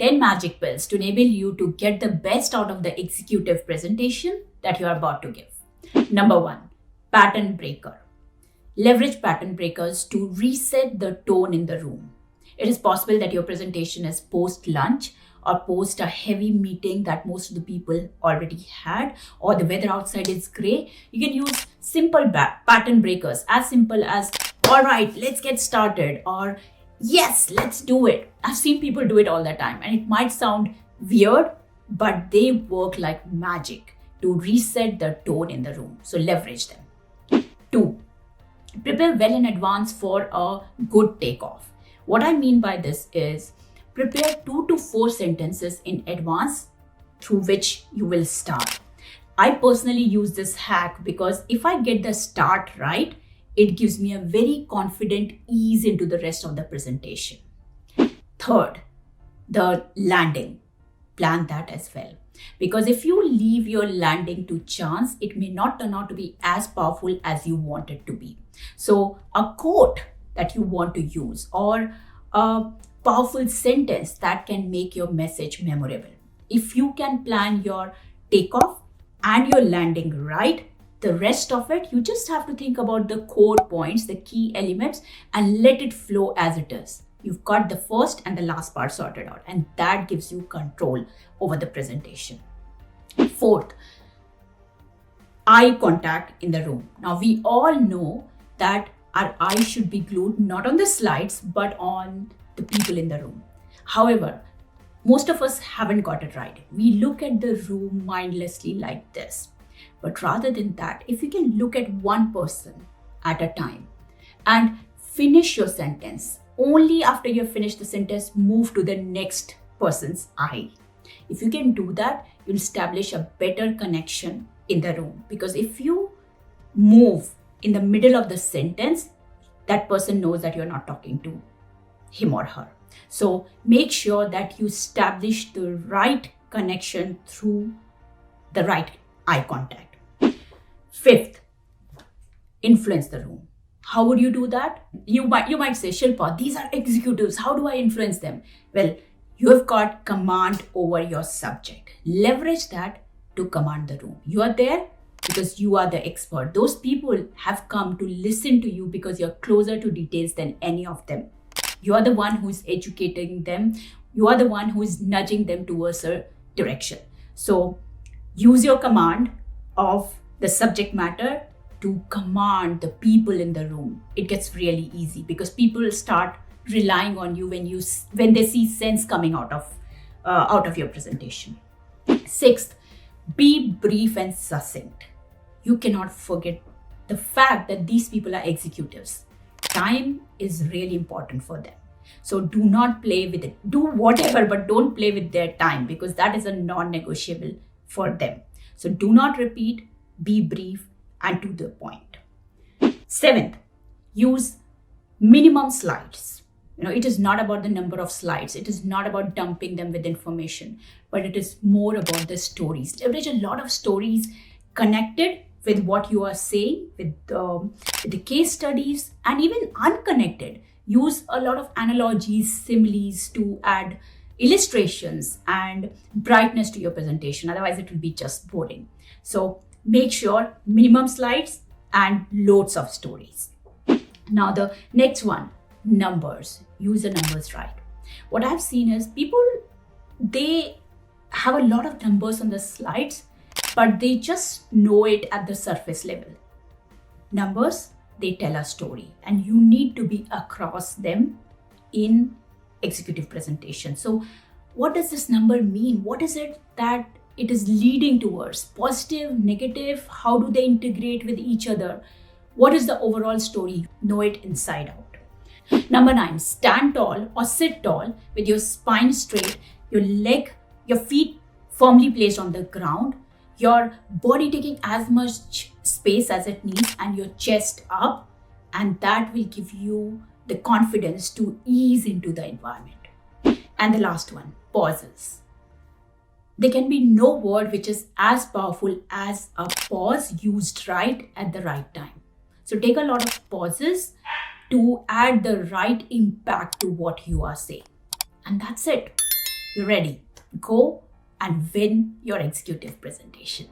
10 magic pills to enable you to get the best out of the executive presentation that you are about to give. Number 1, pattern breaker. Leverage pattern breakers to reset the tone in the room. It is possible that your presentation is post-lunch or post a heavy meeting that most of the people already had, or the weather outside is gray. You can use simple pattern breakers, as simple as, all right, let's get started, or yes, let's do it. I've seen people do it all the time, and it might sound weird, but they work like magic to reset the tone in the room. So leverage them. 2, prepare well in advance for a good takeoff. What I mean by this is prepare 2 to 4 sentences in advance through which you will start. I personally use this hack because if I get the start right, it gives me a very confident ease into the rest of the presentation. 3rd, the landing. Plan that as well. Because if you leave your landing to chance, it may not turn out to be as powerful as you want it to be. So a quote that you want to use, or a powerful sentence that can make your message memorable. If you can plan your takeoff and your landing right, the rest of it, you just have to think about the core points, the key elements, and let it flow as it is. You've got the first and the last part sorted out, and that gives you control over the presentation. 4th, eye contact in the room. Now, we all know that our eyes should be glued not on the slides, but on the people in the room. However, most of us haven't got it right. We look at the room mindlessly like this. But rather than that, if you can look at one person at a time and finish your sentence, only after you finish the sentence, move to the next person's eye. If you can do that, you'll establish a better connection in the room. Because if you move in the middle of the sentence, that person knows that you're not talking to him or her. So make sure that you establish the right connection through the right eye contact. 5th, influence the room. How would you do that? You might say, Shilpa, these are executives. How do I influence them? Well, you have got command over your subject. Leverage that to command the room. You are there because you are the expert. Those people have come to listen to you because you're closer to details than any of them. You are the one who is educating them. You are the one who is nudging them towards a direction. So use your command of the subject matter to command the people in the room. It gets really easy because people start relying on you when they see sense coming out of your presentation. 6th, be brief and succinct. You cannot forget the fact that these people are executives. Time is really important for them. So do not play with it. Do whatever, but don't play with their time because that is a non-negotiable for them. So do not repeat, be brief and to the point. 7th, use minimum slides. It is not about the number of slides. It is not about dumping them with information, but it is more about the stories. Leverage a lot of stories connected with what you are saying, with the case studies, and even unconnected. Use a lot of analogies, similes to add illustrations and brightness to your presentation. Otherwise, it will be just boring. So make sure minimum slides and loads of stories. Now, the next one, numbers. Use the numbers right. What I've seen is people, they have a lot of numbers on the slides, but they just know it at the surface level. Numbers, they tell a story, and you need to be across them in executive presentation. So what does this number mean? What is it that it is leading towards? Positive, negative? How do they integrate with each other? What is the overall story? Know it inside out. Number 9, stand tall or sit tall with your spine straight, your feet firmly placed on the ground, your body taking as much space as it needs, and your chest up, and that will give you the confidence to ease into the environment. And the last one, pauses. There can be no word which is as powerful as a pause used right at the right time. So take a lot of pauses to add the right impact to what you are saying. And that's it. You're ready. Go and win your executive presentation.